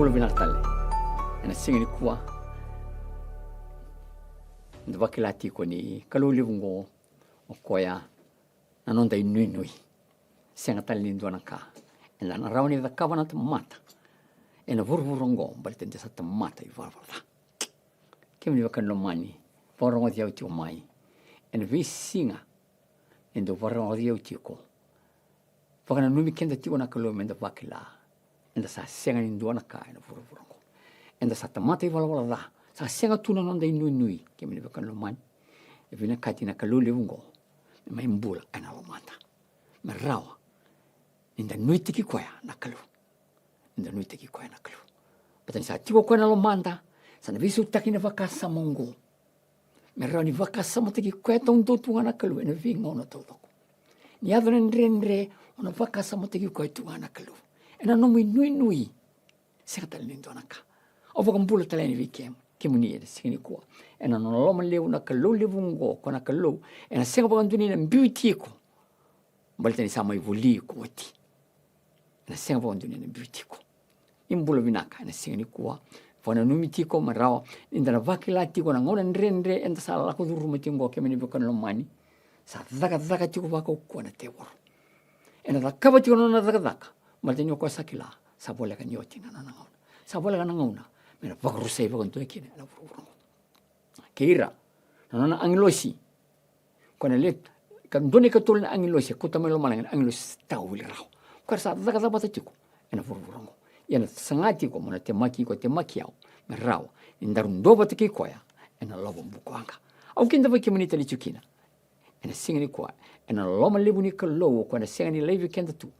Nimbolo vinatale. Ena singini kua. Ndavakilati ko ni kalulivungo o koya nanonda inui. Senga tali ninduana ka. Ena narawani da kavana mata. Ena vurvurongo balitende sa mata I varvara. Kemni vakan lomani. Porongo diau ti mai. Ena visinga. Endo porongo diau ti ko. Pakana numi kenda ti wana kalu menda vakila. Enda sa senga ninduana ka ena vurvurongo. Enda sa mata I valawala da. Sa senga tuna nonda inui. Kemni vakan lomani. E vina kati na kalulivungo. Mai mbula ena lomata. Merawa. Inda nui tiki koya na kalu. Inda nui tiki koya na kalu. Patani sa tiwa koya na lomanda. Sana visu taki na vakasa mongo. Merawa ni vakasa mo tiki koya tong tunga na kalu. Ena vinga ona tautoko. Ni adho nrenre. Ona vakasa mo tiki koya tunga na kalu. Ena nomi nui. Senga tali nindo na ka. O vakambula tala ni vikem. Kimuni eda singini kua. Ena noloma leu na kalu levungo. Kona kalu. Ena senga vakanduni na mbiu tiko. Balitani sama ivuli kuati. Na senga vakanduni na mbiu tiko. Imbula vinaka. Ena singini kua. Fana numi tiko marawa. Inda na vakila tiko na ngona nrenre. Enta sa lako duruma tingo kemeni vakana lomani. Sa dhaka tiko vaka ukua na teworo. Ena dhakava tiko na dhaka. Balitani okua sakila. Sa boleh kan yoti na nangauna. Sa boleh kan nangauna. Mena vakarusai vakantua kine. Ena vuruvurango. Keira. Nana angilosi. Kona let. Kan doni katul na angilosi. Kuta melo malangan angilosi tau wili rao. Kaya sa dhaka bata tiko. Ena vuruvurango. Ena sangati ko mona temaki ko temaki au. Merao. Indarundo bata ki koya. Ena lobo mbuko anga. Au kinda vaki monita ni chukina. Ena singani koa. Ena loma lebu ni kalowo. Kona singani levi kenda tu.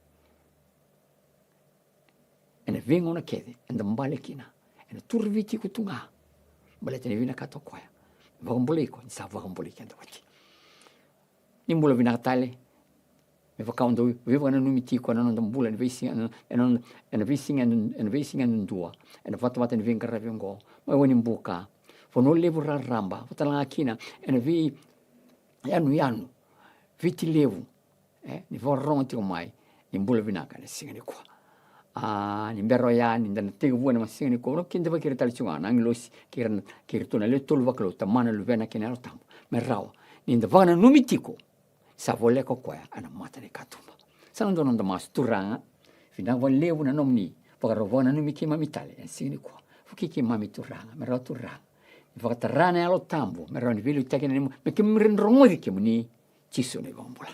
Ena vingo na kede. Ena mbale kina. Ena turviti kutunga. Balete ni vina kato koya. Vakambole ko. Nisa vakambole kenda wati. Nimbula vina katale. Me vakaundo. Viva na numiti ko na nonda mbula. Ena visinga nundua. Ena vata ni vinga raviongo. Mai wani mbuka. Fono levu raramba. Vatalanga kina. Ena vi. Yanu. Viti levu. Ni vorongo tiko mai. Nimbula vinaka. Ena singa ni kwa. Ni mbero ya. Ni ndana tega buwa na masinga ni kwa. No kinda vakira tali chunga. Nangilosi. Kira tuna le tolu vakalo. Tamana luvena kina alo tambo. Merawa. Ni nda vana numitiko. Sa vole ko koya. Ana mata ni katumba. Sana ndo nonda mas turanga. Fina wan lewu na nomni. Pagarovona numiki mamitale. Ena singa ni kwa. Fukiki mami turanga. Merawa turanga. Vakatarana alo tambo. Merawa ni vilu itakina ni mo. Me kimirin rongodi kimuni. Chisu ni vambula.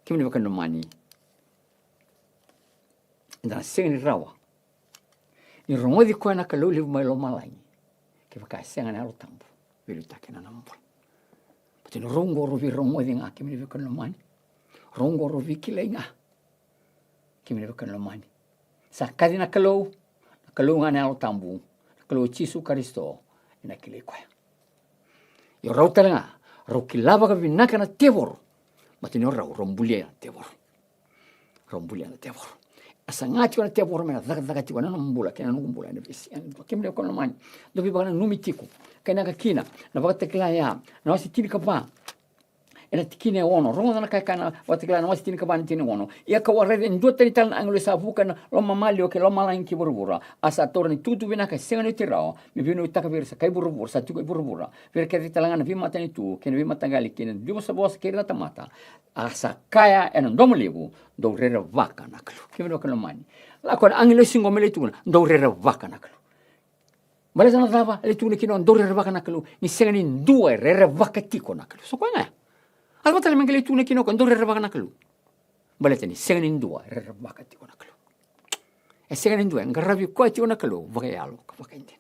Kimuni vakano mani. Ndana senga ni rawa. Ni rongodi koya na kaluli mailo malangi. Kivaka senga ni alo tambo. Vilu itakina na mbula. Pati ni rongo rovi rongodi nga. Kimuni vakano mani. Rongo rovi kile nga. Kimuni vakano mani. Sa kadi na kalou. Na kalou nga ni alo tambo. Na kalou chisu karisto. Ina kile koya. Yo rau tala nga. Rau kilava ka vinaka na tevoro. Mati ni rau rombulia na tevoro. Rombulia na tevoro. Asa ngati wana tevoro mena dhaka tiko na mbula. Kena nukumbula. Kimile kono mani. Dobi baka na numitiko. Kena kakina. Na baka tekila ya. Na wasi tini kapa. Ena tikine ono. Rongo na kakana. Watekila na wasi tini kapa na tini ono. Ia kawarede. Ndua tani tala na anglo sa buka na loma mali o ke loma langi ki burubura. Asa tora ni tutu vinaka senga ni tirao. Mi vino utaka vira sa kai burubura. Sa tuko burubura. Vira kere talanga na vimata ni tu. Kena vimata ngali. Kena diwa sa bosa kere na tamata. Asa kaya ena ndomo lebu. Ndo rera vaka na kalu. Kima kano mani. Lako na anglo singo mele tu. Ndo rera vaka na kalu. Bale sana dhava. Ele tu kino ndo rera vaka na kalu. Ni senga ni ndua rera vaka tiko na kalu. So kwa nga. Alba tala mengele tu kino ndo rera vaka na kalu. Bale tani senga ni ndua rera vaka tiko na kalu. Senga ni ndua. Ngarabi kwa tiko na kalu. Vaka yalo. Vaka indina.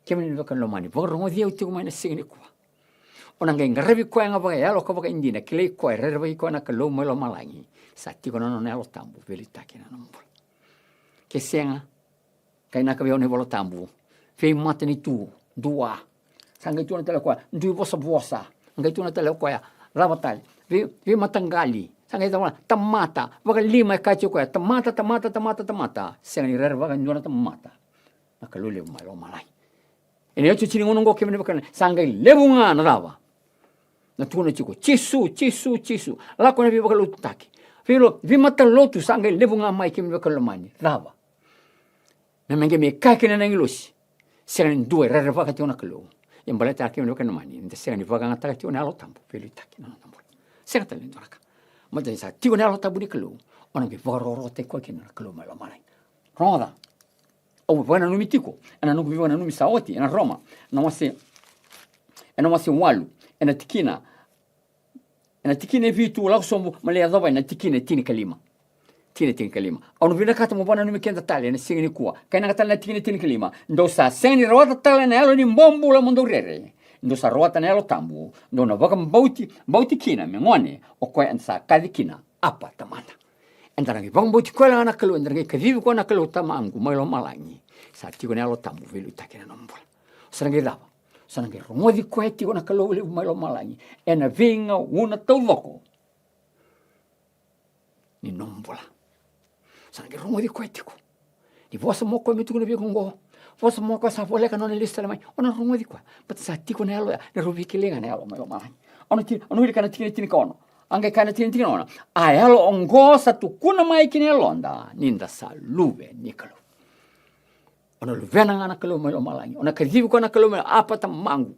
Kima ni vaka lomani. Vaka rongo diya utiko maina senga ni kwa. Ona ngai ngarabi kwa nga vaka yalo ka vaka indina. Kile kwa rera vaka kwa na kalu mwelo malangi. Sa tiko na nona yalo tambu. Veli taki na nambula. Ke senga. Kai naka vione volo tambu. Fei mata ni tu. Dua. Sanga itu na tala kwa. Ndui bosa. Ngai tu na tala kwa ya. Rabatali. Vi matangali. Sanga itu na tamata. Vaka lima kachi kwa ya. Tamata. Senga ni rera vaka njona tamata. Nakalule umalo malai. Ini yochu chini ngonongo kemene vaka. Sanga lebu nga na rava. Na tuna chiko. Chisu. Lako na vi vaka lutaki. Vi mata lotu sanga lebu nga mai kemene vaka lomani. Rava. Memang me kakina nang ilusi. Sengan dua rara vaka tiona kalau. Yang boleh tak kena kan mani. Inte sengan vaka ngata tiona alo tampu. Pelu tak kena tampu. Sengan tak lindora ka. Mata sa tiona alo tampu ni kalau. Orang ke vaka te ko kena kalau malo malai. Roda. O vana no mitiko. Ana no vana no misaoti. Ana Roma. Não assim. Ana assim walu. Ana tikina. Ana tikina vitu lau sombo malaya dova ana tikina tini kalima. Tini kalima. Ono vina kata mo bona no mikenda tali na singi ni kuwa. Kaina kata na tini kalima. Ndo sa sengi rota tali na elo ni mbombu la mondo rere. Ndo sa rota na elo tambu. Ndo na vaka mbauti kina mengone. O koe ansa kadi kina apa tamata. Endarangi vaka mbauti koe la anakalu. Endarangi kavivi koe anakalu tamangu mailo malangi. Sa tiko na elo tambu vilu itakina nombula. Sarangi dava. Sarangi rongodi koe tiko na kalu vilu mailo malangi. Ena vinga una tau loko. Ni nombula. Sarangi rongodi koe tiko. Di vosa mo koe mitu kuna vikongo. Vosa mo koe sa vole ka nona lista lemai. Ona rongodi koe. Pata sa tiko na elo ya. Na ruvi kilenga na elo mailo malangi. Ono hili kana tini kono. Angai kana tini ona. A elo ongo sa tukuna mai kini elonda. Ninda sa luve nikalo. Ona luvena ngana kalau mailo malangi. Ona kadivi koe na kalau mailo apa tamangu.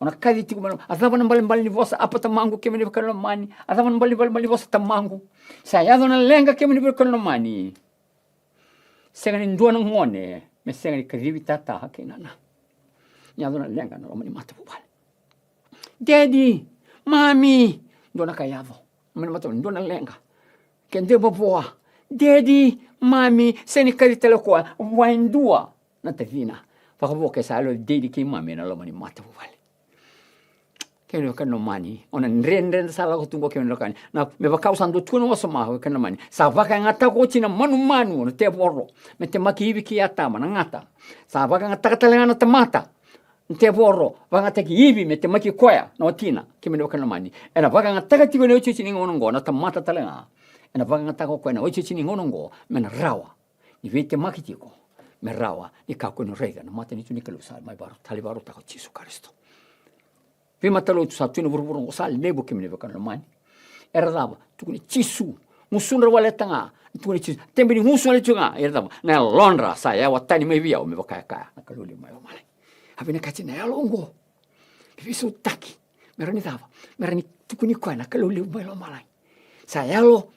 Ona kadi tiko mailo. Adhava na mbali ni vosa apa tamangu kemeni vakalo mani. Adhava na mbali vosa tamangu. Saya na lenga kemeni vakalo mani. Senga ni dua na ngone. Me senga ni kadivi tata hake nana. Nyado na lenga na romani mata bubale. Daddy, mami. Dua na kayavo. Mani mata dua na lenga. Kende baboa. Daddy, mami, seni kadi telekoa. Waindua. Na tavina. Pakabo ke sa alo daddy ki mami na romani mata bubale. Kaya kan no mani, ona nren sala ko tungo kaya no kan. Na me ba kausan do tuno so ma kan no mani. Sa va kan ata ko tina manu no te borro. Me te maki ibi ki ata mana ngata. Sa va kan ata kata na tamata. Te borro, va ngata ki ibi me te maki koya no tina. Ki me no kan no mani. Ena va kan ata ti ko no chichi ni ngono ngo na tamata talenga. Ena va kan ata ko koya no chichi ni ngono ngo me na rawa. Ni vete maki ti ko. Me rawa ni ka ko no rega no mata ni tu ni kalusa mai baro tali baro ta ko Jesu Kristo. Vima talo tu satu ni buru-buru ngosal nebo kemene bakan lemani. Era dava tu ni chisu musunra wale tanga tu ni chisu tembe ni musu wale chunga era dava na lonra saya watani me via me bakaya na kaluli mai male. Havina kati na longo. Visu taki. Merani dava. Merani tu ni kwa na kaluli mai male. Saya lo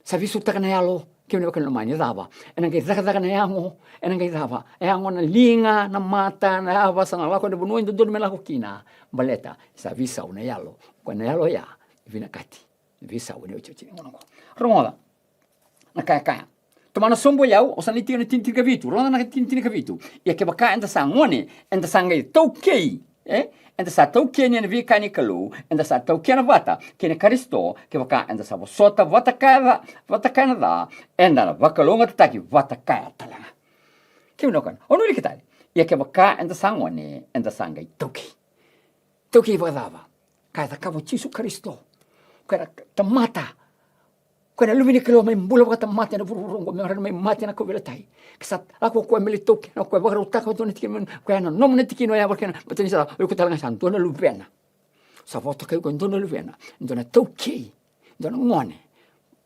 sa visu taka na lo kemene bakan lemani dava. Enang daga na yango enang dava. Yango na linga na mata na ava sana lako de bunu ndo me lako kina. Baleta sa visa una yalo kwa na yalo ya vina kati visa una uchichi ngono rongola na kaya tomana sombo yau o saniti na tinti kavitu ronda na tinti kavitu ya ke baka enda sangone enda sangai tokei enda sa tokei ni vi kani kalu enda sa tokei na vata kene Kristo ke baka enda sa sota vata kana da enda na vakalonga taki vata kaya talanga ke unokan onu likitali ya ke baka enda sangone enda sangai tokei Toki vadava, kaya kavo Jesu Kristo, kaya tamata, kaya lumini kilo may bula ka tamata na bururong, may mati na ko vilatay. Kasat ako ko may litok, ako ko baruta ko to nitikin, kaya na nom nitikin ya bakena, betul ni sa, ko talaga santo na luvena. Sa foto kayo ko na luvena, ndo na toki, ndo na ngone,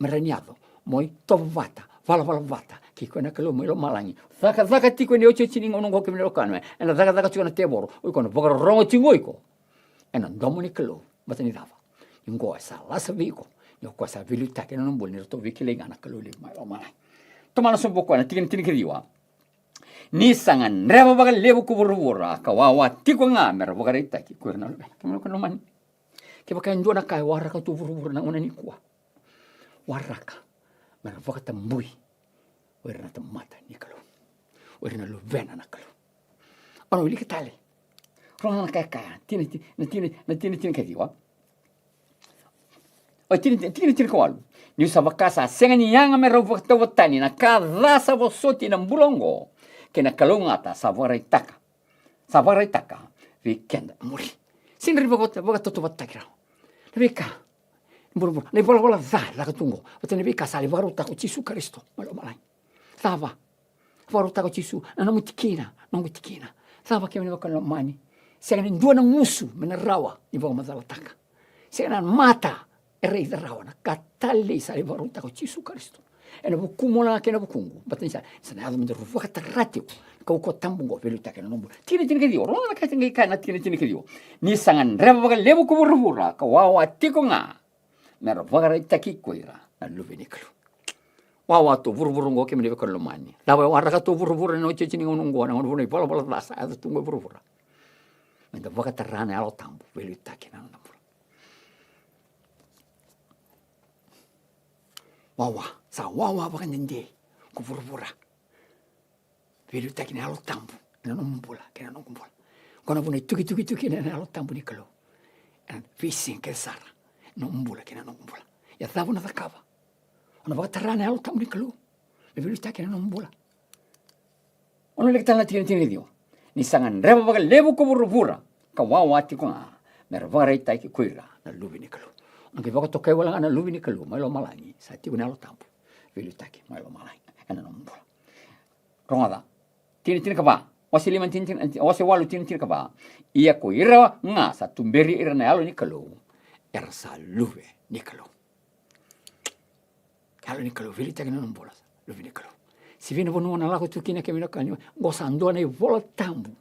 meraniado, moy tovata, vala vata. Kiko na kalo mo malangi. Zaka tiko ni ocho chiningo nongo kemelo kanwe. Ena zaka tiko na teboro. Uko na bogaro rongo tingoiko. Ena domoni kalo batani dava. Ingo sa lasa viko. Yo ko sa vilu take non bol ni to viki legana kalo le mai o malai. Tomana so boko na tikin kiriwa. Ni sangan reba bagal lebu ku burura kawawa tiko nga mer bogare taki ko na le. Kemelo kano man. Ke baka ndo na kai waraka tu burura na una ni kwa. Waraka. Mer bogata mbui. Wera na tamata ni kalu. Wera na luvena na kalu. Ono ili kitale. Rona na kaka. Tini kadiwa. O tini kawalu. Ni sa vakasa senga ni yanga me rovata watani na kada sa vosoti na mbulongo. Kena kalungata sa varaitaka. Sa varaitaka. Vikenda muri. Sinri vogota to vatakira. Vika. Buru. Le bola za la katungo. Watani vika sa le varuta ko Jesu Kristo. Malo malai. Sava, varuta ko Jesu, non mutikina. Sava ke meniko kan mani. Sega ni dua ng musu menerawa ni bawa mazalataka. Sega na mata rei rawa na katali sa varuta ko Jesu Kristo. ena bukumo la kena bukungu batani sana ado mendo rufa katarati kau ko tambungo velu ta kena nombo tini ke dio ro na ka tingi kana tini ke dio ni sangan reba baga lebu ko burura ka wawa tiko nga mero baga ita ki koira na luvi niklu wawa to burburungo ke mene ko lomani dawa wara ka to burbura no cecini ngongo na ngono ni bola dasa ado tungo burbura mendo baga tarane alo tambu velu ta kena nombo wawa baka nende ko burubura velu takina alo tambu na nombula kena nombula kono bune tuki na alo tambu ni kalo and fishing ke sara nombula kena nombula ya tabu na takava ona baka tarane alo tambu ni kalo velu takina nombula ono le kitana tini dio ni sangan reba baka lebu ko burubura ka wawa ti ko mer vara itai ki kuira na lubi ni kalo anche poco tocca wala ana lubi ni kalu mai lo malani sa ti kuna lo tampu velu taki mai lo malani ana no mbola ronga tini ka ba wasi liman tini wasi walu tini ka ba ia ko ira nga sa tumberi ira na alo ni kalu era sa lubi ni kalu alo ni kalu velu taki no mbola lubi ni kalu si viene vonu na lako tu kina ke mina kanyo gosando na vola tambu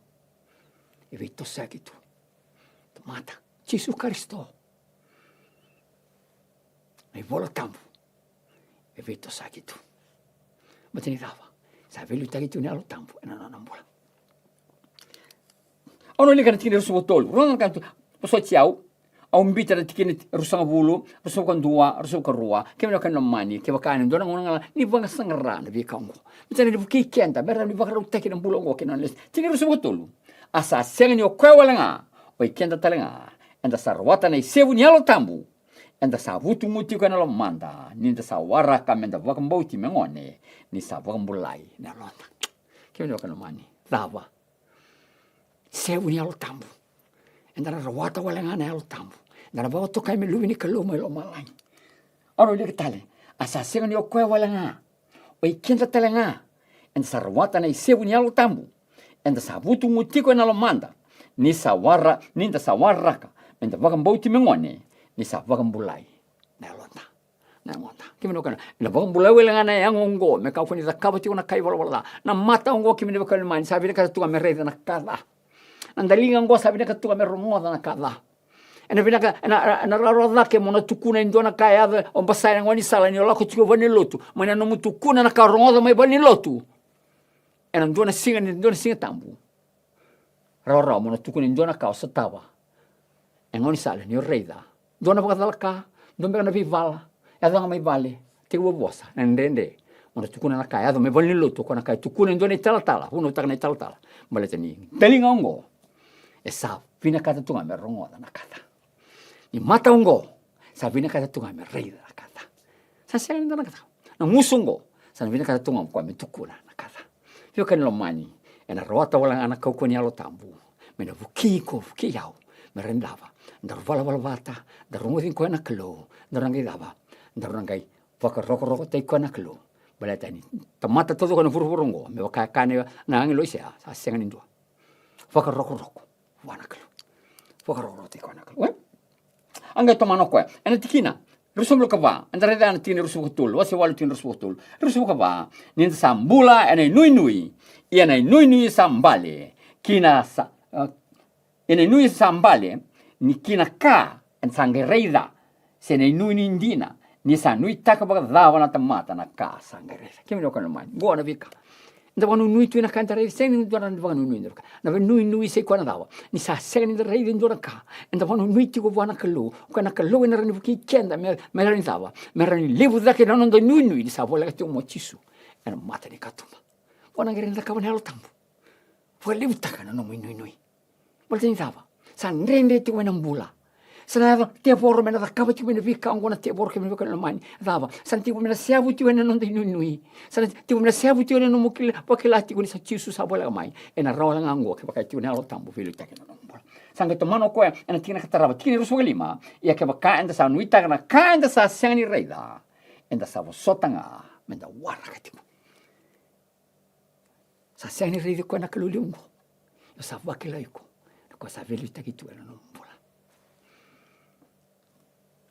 e vito sakitu mata Gesù Cristo e vola tambu e veto sakitu matini dava sa velu takitu ni alo tambu na bola ono le kan tini rusu botol ron kan so ciao au mbita da tikini rusanga bulu rusu kan dua rusu kan rua ke no kan mani ke bakani dona ngona ni banga sangrana vi kango matini di buki kenta berra ni bakara takina bulo ngo ke non les tini rusu botol asa sengi o kwewalanga o kenta talenga enda sarwata nei sevu ni alo tambu enda sa vutu muti kana lo manda ninda sa waraka menda vakambauti mengone ni sa vakambulai na londa kino kana mani dava sevu ni alo tambu enda rawata wala ngana alo tambu enda bawa to kai me lubi ni kalu me lo malai aro le tale asa senga ni okwe wala nga o ikenta tale nga enda sa rawata nei sevu ni alo tambu enda sa vutu muti kana lo manda ni sa wara ninda sa waraka menda vakambauti mengone ni sa vakambulai na londa kimi no kana na vakambulai wala ngana yang ongo me ka funi za kabati ona kai wala na mata ongo kimi no kana man sabi ka tu me reda na kala andalinga ngo sabi ka tu me rongo na kala ena vina ka na roda ke mona tukuna indona kai ave on pasai ngoni sala ni la ko tu vani lotu mana no mutukuna na ka rongo mai vani lotu ena ndona singa tambu rora mona tukuna indona ka osatawa ngoni sala ni reda dona bakadalaka dombe kana vivala yadanga mai vale te bosa ndende ona tukuna na kaya do me volni loto kona kai tukuna ndone tala uno takna tala male tani telinga ngo esa vina kata tunga me rongo na kata ni mata ngo sa vina kata tunga me reida na kata sa sel na kata na musungo sa vina kata tunga kwa me tukuna na kata fio kan lo mani ena rota wala ana kau koni alo tambu me na vuki yau me rendava ndar vala vata ndar rongo ko na klo ndar ngai dava ndar ngai vaka roko te ko na klo bala tani tamata todo kono furfurongo me vaka kane na ngi loisia sa senga ndo vaka roko wana klo vaka roko te ko na klo anga to mano ko ena tikina rusum lo kava ndar reda na tini rusum tul wasi walu tini rusum tul rusum kava nin sambula ena nui ena nui sambale kina sa ena nui sambale ni kina ka en sangereida se ne nui indina ni sa nui taka baka dava na tamata na ka sangereida kimi no kana mai go na vika nda vanu nui tu na kanta rei se ni dona vanu nui ndoka na nui se kwana dava ni sa se ni rei ndona ka nda vanu nui ti go vana kalu kana kalu na rani buki kenda me rani dava me rani levu da ke non do nui ni sa vola tu mo chisu en mata ni katuma wana ngere nda ka vana lo tambu vola levu taka na no nui vola ni dava san rende ti wena mbula sana te por mena da kabati wena vika ngona te por ke me vika no mani dava san ti wena siavu ti wena non nui san ti wena siavu ti wena no mukil pakilati wena sa chisu sa bola mai ena rola ngango ke pakai ti wena lo tambu filu ta ke no mbula san ke to mano ko ena tina ka taraba tina rusu lima ia ke baka enda sa nui ta na ka enda sa sangani reida enda sa sotanga menda wara ka ti sa sangani reida ko na kalulungo sa vakilaiko ko sa velu ta ki tu no mbula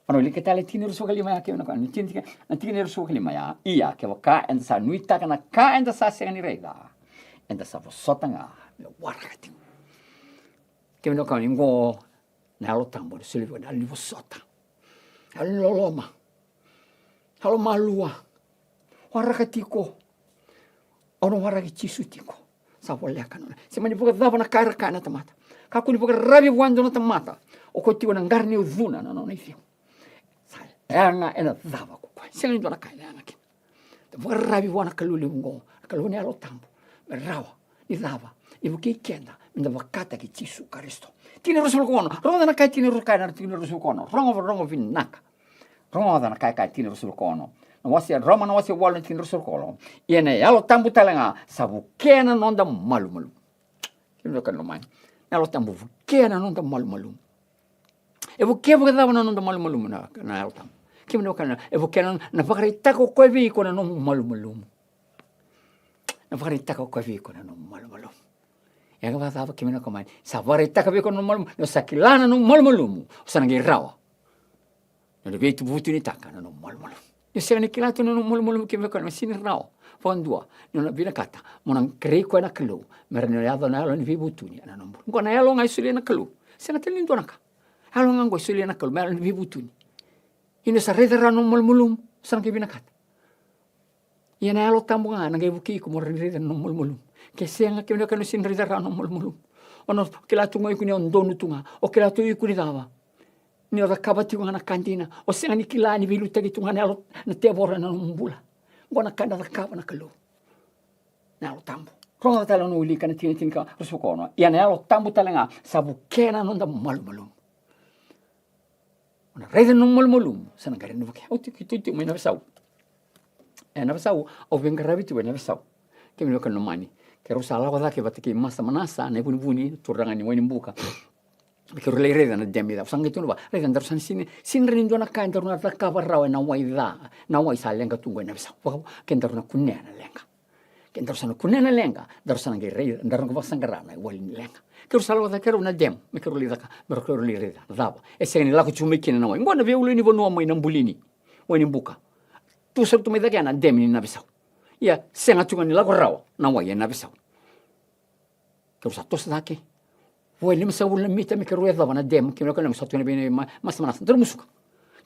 Ano li ketale tini rusu kalima ya ke na kan tini rusu kalima ya iya ke waka enda sa nuita kana ka enda sa se ni reda enda sa sotanga le warakati ke no kan ingo na lo tambo de silvo na li sota halo loma halo malua warakati ko ono warakati sutiko sa volle kanona se mani buka dava na kara kana tamata ka kuni buka rabi wando na tamata o ko tiwa na ngarni uzuna na no ifio anga ena dava ko kwa sele ndo na kai anga ki te vorrabi wana kaluli ngo kaluni alo tambo rawa ni dava e buki kenda minda vakata ki tisu karisto tini rusul kono ronga na kai tini rukai na tini rusul kono ronga vinaka ronga na kai tini rusul kono na wasi roma na wasi wala tini rusul kono yene alo tambo talanga sabu kena nonda malu kino kan lo mai alo tambo kena nonda malu e buki dava nonda malu na alo tambo kimno kana e vokena na vakarita ko vi kona no malu na vakarita ko vi kona no malu ya ga va kimno komai sa vakarita ko vi kona no malu no sakilana no malu sana ngi rawa no de tu butu ni taka no malu yo se ni kilato no malu kimno kana sin rawa fondua no na bina kata monang krei ko na klu mer no ya dona lo ni vi butu ni na no ngona ya lo ngai suli na klu sena telin donaka halo ngango suli na klu mer ni vi butu ni ina sa reda no mulmulum sang ke binakat ina alo tambunga na buki ko mo reda no mulmulum ke senga ke no kanu sin reda no mulmulum ono ke la tunga ikuni on donu tunga o ke la tu ikuni dava ni ora kabati ngana kantina o senga ni kilani vilu tagi tunga na alo na te bora na mbula ngona kanda da kaba na kalu na alo tambu ronga tala no uli kana tinka rusukono ina alo tambu talenga sabu kena no da mulmulum una reda no mulmulum sana gare no ke auti kitu me na sau na sau o venga rabitu na sau ke me no mani ke rusala ko ke batiki masa manasa na buni turanga ni wani buka ke rule reda na demi da sanga tu ba reda ndar san sin rindo na kan ndar na ka barra na waida na wai salenga tu na sau ke ndar na kunena lenga ke ndar sana kunena lenga ndar sana ge reda ndar ko basanga rana wali lenga ke rusala ko ke una dem me ke rule daka me ke rule reda daba e se ni la ko chumekina na wai ngona ve ulini bono mai na mbulini wani buka tu sa tu me daka na dem ni na sau ya senga tu ni la ko rawa na wai na sau ke rusala to sa ke wali msa wala mita me ke rule daba na dem ke no kana msa tu ne bene mas manas ndar musuka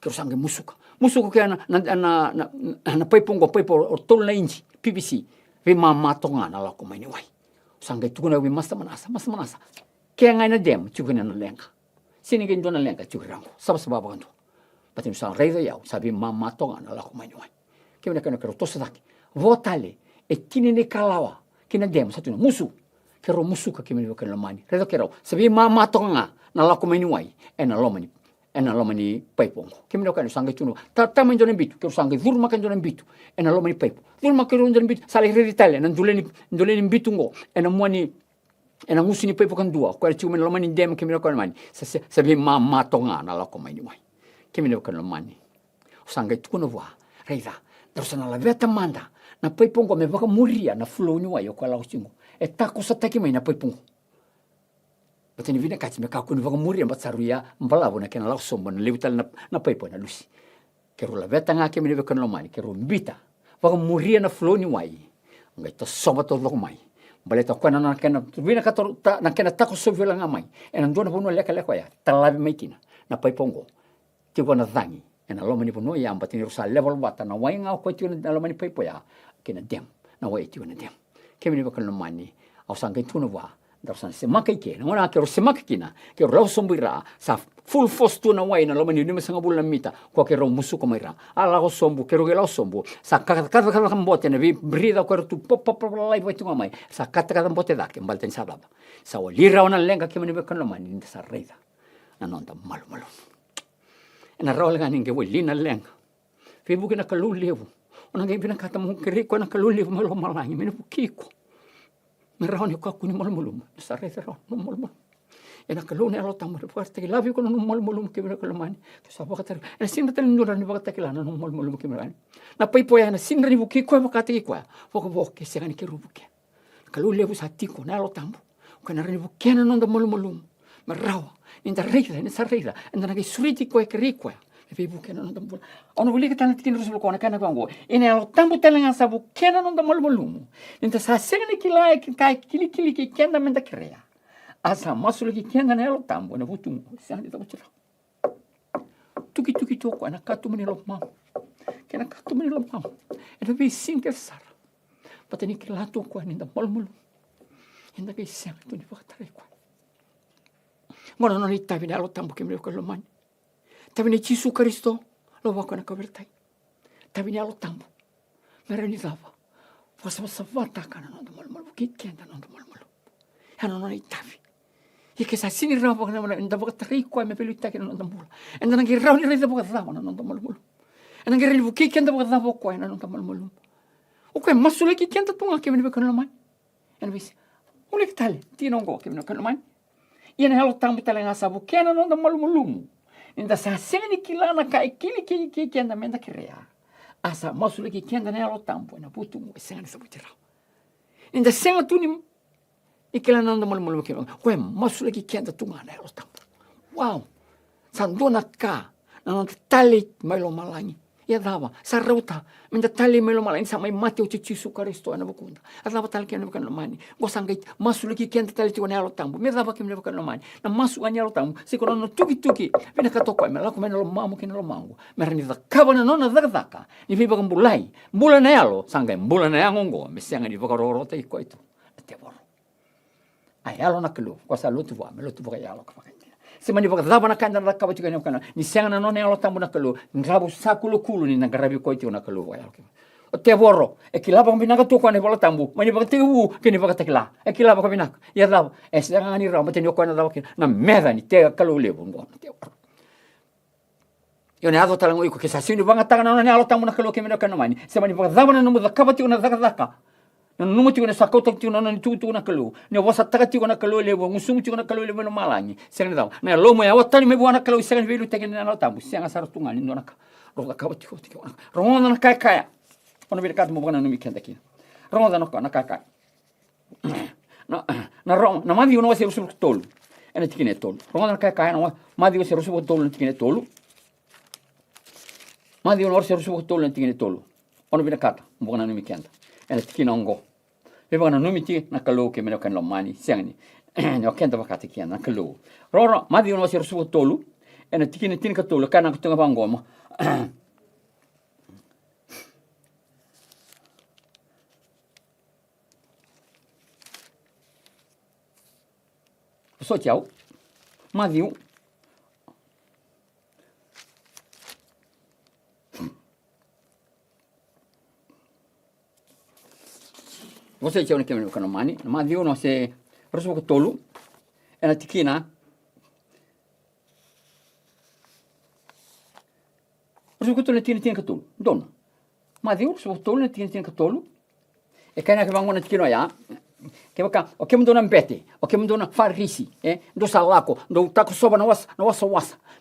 ke rusanga musuka ke na paipongo o tol na inji PVC ve mama tonga na la ko mai ni wai sanga tu na we mas manasa ke ngai na dem tu na lenga sini ke ndona lenga tu rango sabab kanto patin sa reida yau sabi mama tonga na la ko mai ni wai ke na kana to sa votale e tini ne kalawa ke na dem sa tu na musu ke ro musu ka ke me ka mani redo ke ro sabi mama tonga na la ko mai ni wai na lomani paipongo ke me ka sanga tu no ta me ndona bitu ke sanga durma ka ndona bitu na lomani paipo durma ke ndona bitu sale reditale na ndoleni bitu ngo na mwani ena ngusini paipo kan dua ko tu me lomani dem ke me ka mani sabi mama tonga na la ko mai ni wai ke me ka mani sanga tu no wa reida dorsana la veta manda na paipongo me va muria na flow ni wai ko la usingo e tako sa taki mai na paipongo bateni vina kati me ka kuni va muria batsaruya mbalavo na kena la sombo na levital na paipo na lusi ke ro la veta nga ke me ka mani ke ro mbita va muria na flow ni wai ngai to soba to lo mai baleta ko na kena vina ka na kena tako so vela nga mai e na ndona bono leka ya talabi mai kina na paipongo ti ko na dangi ena lo mani bono ya bateni ro sa level bata na wai nga ko ti na lo mani paipo ya kena dem na wai ti na dem ke me ka mani au sangai tu no wa darsan semaka ke ngona ke semaka kina ke ro sombira sa full force tu na wai na lo mani ni sanga bulan mita ko ke ro musu ko maira ala ko sombu ke ro ke lo sombu sa kata kambote na vi brida ko tu pop live tu mai sa kata kambote da ke balten sababa sa walira ona lenga ke mani be kan lo mani ni sa reida na nonta malu na ro lenga ninge walina lenga fi bukina kalu levu ona nge bina kata mo ke ko na kalu levu malo malangi meni bukiko merahoni ko kuni molmolum sa reida ro molmol ena kalone alo tamar puarte ke lavi ko no molmolum ke bina kalmani to sa bakata ena sinra tel ndura ni bakata ke lana no molmolum ke merani na paipo ya na sinra ni buki ko bakata ke kwa foko ke segani ke rubuke kalu levu sa tiko na alo tambo ko na ni buki na no molmolum merawa inda reida ni sa reida enda na ke suriti ko ke rikwa Vivo kena non tambula. Ono beli kita nanti kini rusul kona kana kwango. Ini alo tambu telenga sabu kena non tambul malumu. Ninta sa senga kila kai kili ki kenda menda krea. Asa masulu ki kenda na alo tambu na butu. Sang di tabu cira. Tuki toko ana katu meni lo mam. Kena katu meni lo mam. Ena be sinker sar. Patani kila toko ani tambul. Enda ke sang tu ni bakatare kwa. Ngona non itabi na alo tambu kemelo ko lo man. Tabi ni Yesu Kristo lo wako na kavertai. Tabi ni alo tambu. Mereni dava. Wasa vata kana no mal kikenda no mal. Hano no itabi. Ike sa sini rawa kana nda baka tari ko me pelu itake no tambula. Enda ngi rawa ni rida baka dava no mal. Enda ngi rida kikenda baka dava ko no mal. O ko masule kikenda tunga ke me baka no mai. Enda vis. Ule kitale ti no go ke me no mai. Ina alo tambu tale nga sabu kena no mal. Inda sa seni kilana kai kili kenda menda krea. Asa masule ki kenda na alo tampo na putu mo seni sa butira. Inda senga tuni ikilana ndo mal kilo. Ko masule ki kenda tunga na alo tampo. Wow. Sandona ka na tali mailo malangi. Ya dava sarauta menda tali mailo malangi sa mai mate o Yesu Kristo na bukunda. Adava tali kena bukan mani. Gosanga masule ki kenda tali tu na alo tampo. Me dava kemle bukan mani. Na masu ani alo tampo. Sikono no tuki. Pina katoko me la komena lo mamu kena lo mangu. Merani da kabana nona daka. Ni viva kan bulai. Bula na alo sanga bula na ngongo. Me senga ni vaka rorota iko itu. Te boro. Ai alo na kelu. Ko sa lutu wa me lutu vaka alo ka vaka. Sema ni vaka dava na kanda na kaba tika ni kana. Ni senga na nona alo tambo na kelu. Ngabu sakulu kulu ni na garabi ko itu na kelu wa alo. O te boro. E kilaba kan binaka toko ni bola tambo. Mani vaka tegu ke ni vaka tekla. E kilaba kan binaka. Ya dava. E senga ni ra mate ni ko na dava na meda ni te kelu levo ngo. Te boro. Yo ne ado talango iko ke sa sini banga tanga na alo tambo na kelu ke me no kana mani. Sema ni vaka dava na numu da kaba tika na daka. Na numu tika na sakota tika na ni tu na kelu. Ne wasa taka tika na kelu levo. Ngusumu tika na kelu levo no malangi. Senga ni dava. Na lomo ya watani me buana kelu senga ni velu teke na alo tambo. Senga saratunga ni ndona ka. Roga kaba tika. Ronga na kaya. Ono vile katu mo bwana numi kenda kina. Ronga na kaka. Na ronga na madi uno wase rusu tolu. Ena tikine tolu. Ronga na kaka na madi wase rusu tolu tikine tolu. Madi uno wase rusu tolu tikine tolu. Ono vile kata mo bwana numi kenda. Ena tikina ongo. Ve bwana numi ti na kalo ke me no kan lo mani siangni. No kenda bakati kina na kalo. Roro madi uno wase rusu tolu. Ena tikine tin ka tolu kana kutunga bangoma. So ciao, Madiu. Você ciao que me no mani, Madiu no se rosu ko tolu. Ena tikina. Rosu ko tolu tin ka tolu. Dona. Madiu rosu ko tolu tin ka tolu. E kana que vangona tikino ya. Que baka o que me dona mpete o que me dona farisi do salako do taco soba na wasa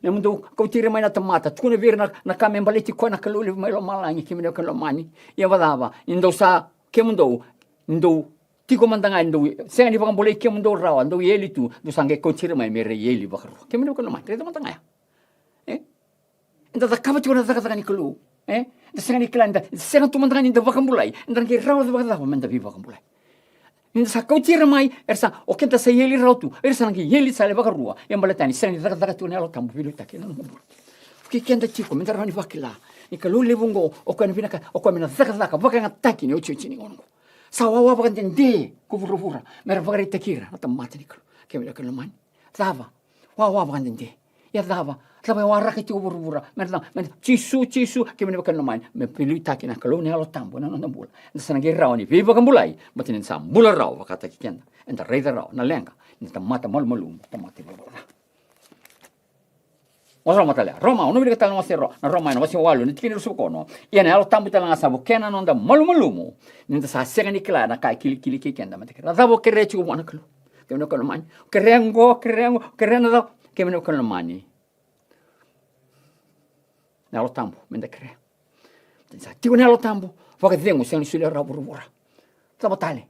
me mundo ko tire mai na tomata tu ne vir na kame baleti ko na kaluli mai lo malangi que me no kalo mani ia vadava indo sa que mundo indo tiko mandanga indo senga ni baka boleh que mundo rawa indo yeli tu do sangue ko tire mai mere yeli baka que me no kalo mani redo mandanga indo da kaba tu na da ni kalu da senga ni klanda senga tu mandanga indo baka mulai indo ngi rawa da baka menda vi baka mulai. Inda sa kau tira mai ersa o kenta sa yeli rautu ersa nangi yeli sale baka rua yang baletani sengi daga tu nelo tambu bilu takina ki kenta chiko menda rani bakila ni kalu lebungo o kana vinaka o kana daga baka ngataki ni ochi chini ngono sa wawa baka ndende ku vuruvura mer baka ritakira ata mata ni kalu kemela kana mani dava wawa baka ndende ya dava wa raka ti vuruvura mer chisu kemela kana mani me bilu takina kalu nelo tambu na bula sangi rauni viva kambulai batinin sam bula raw kata kikenda enta reida raw na lenga ni tamata malmalum tamati bula wasa matala Roma ono vile kata no na Roma no wasi walu ni tikini rusu kono ia na alo tambu tala ngasabu kena no nda malmalumu ni sa sega ni kila na kai kili kikenda matekera davo kerechi ko mwana kalu kemeno kalu mani kerengo da kemeno kalu mani na alo tambu menda kere sa tigo na alo tambu Waka dengo siang ni sulia ra burubura. Tabatale.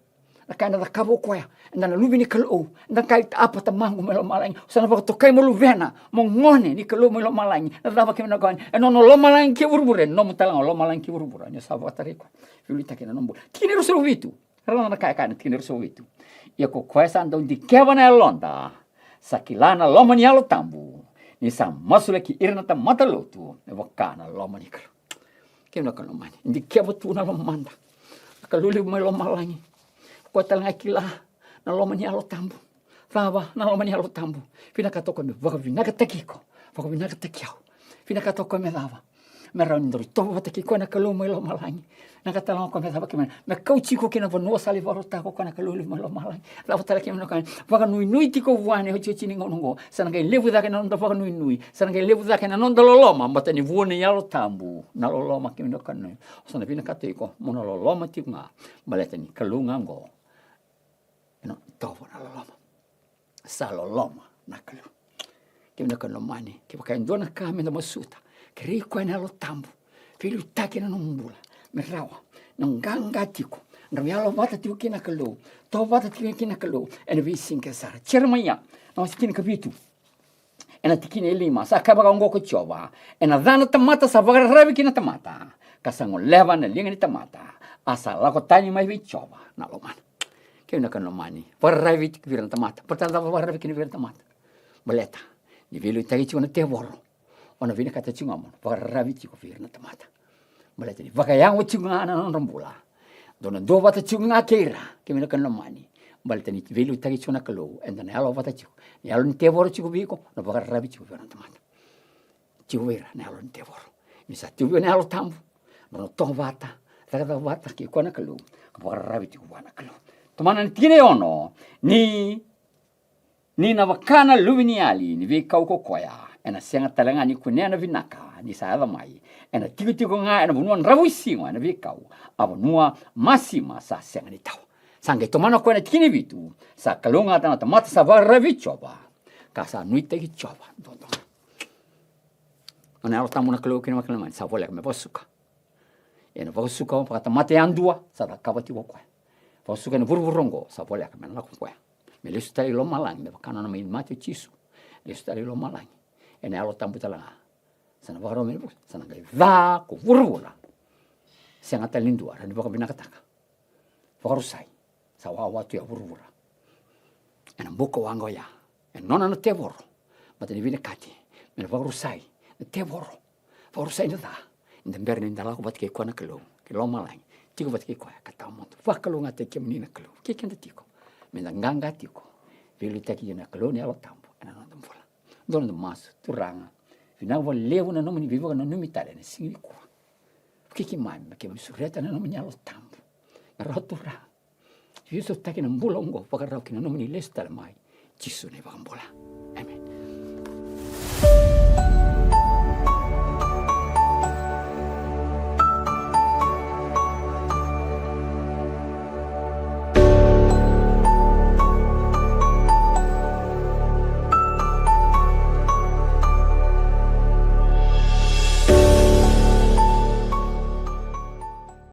na kai na kavo koya na lubi ni kalau na kai apa tamangu melo malang sana ba to kai mo luvena mo ngone ni kalau melo malang na dava ke na kan no lo malang ke burbure no mutalang lo malang ke burbure ni sava tariko filita ke na nombo tine ro so vitu rana na kai kai tine ro so vitu ia ko kwesa ando di kevana londa sakilana lo mani alo tambu ni sa masule ki irna ta matalotu e wakana lo mani kalo ke na kan mani di kevo tu na manda kaluli melo malangi ko talanga kila na lo mani alo tambu rava na lo mani alo tambu fina ka toko me vaka vina ka tekiko vaka vina ka tekiao fina ka toko me dava me randro to vata ki ko na kalu melo malangi na ka talanga ko me dava ke me kauchi ko kina no sali varota ko na kaluli melo malangi la vata ke me no kan vaka nui tiko vuane ho chichi ngongo sana ke levu da ke na ndo vaka nui sana ke levu da ke na ndo loloma mata ni vuone alo tambu na loloma ke me no kan sana fina ka tiko mona loloma tinga baleta ni kalunga ngo no tovo na loloma sa loloma na kalu ke me no kan mani ke ka ndona ka me no masuta ke ri ko na lo tambu filu take na no mbula me rawa no ganga tiko na yalo vata tiko kina kalu to vata tiko kina kalu ena vi sinke sara chermanya no skin kabitu ena tikine lima sa ka ba ngo ko chova ena dana tamata sa vaga rabi kina tamata kasango leva na linga ni tamata asa la ko tani mai vi chova na lo man ke na kan lo mani por rabi virana tamata portanda va rabi kina virana tamata boleta ni velo tagi chuna te voro ona vina kata chunga mo por rabi chiko virana tamata boleta ni vaga yang chunga na no rambula dona do vata chunga kera ke na kan lo mani boleta ni velo tagi chuna kalo enda na lo vata chiko ni alo te voro chiko viko na vaga rabi chiko virana tamata chiko vera na alo te voro mi sa tu na alo tambu no to vata daga vata ki kona kalu ko rabi ti wana kalu to mana tine ono ni na wakana luviniali ni vi kau ko koya ena senga talanga ni kunena vinaka ni sa mai ena tigo nga ena bunuan rawisinga na vi kau abunua masima sa senga ni tau sange to mana ko ena tine vitu sa kalunga tana mata sa rabi choba kasa nuite ki choba dondo ona alo tamu na kalu kina makalaman sa vola me posuka ena vosuka pa mate andua sa kabati ko vosuka ne burburongo sa vola ka na ko me le stali lo malang me kana na me mate chisu le stali lo malang ena alo tamu tala sana varo me sana ga va ko burbula senga talindua ran boko binakataka varo sai sa wa tu ya burbula ena boko wango ya en nona no te voro mate ni vine kati me varo sai te voro sai da inda berni inda lako bat ke kona kalo ke lo malang tiko bat ke kwa kata mo fakalo ngate ke menina kalo ke kenda tiko menda nganga tiko velu taki na kalo ni alo tambo ana no tambola don mas turanga fina volevo na nomi vivo na nomi tale ne singi kwa ke mai ke sureta na nomi alo tambo na rotura viso taki na mbulongo pakara ke na nomi lesta mai chisu ne va mbola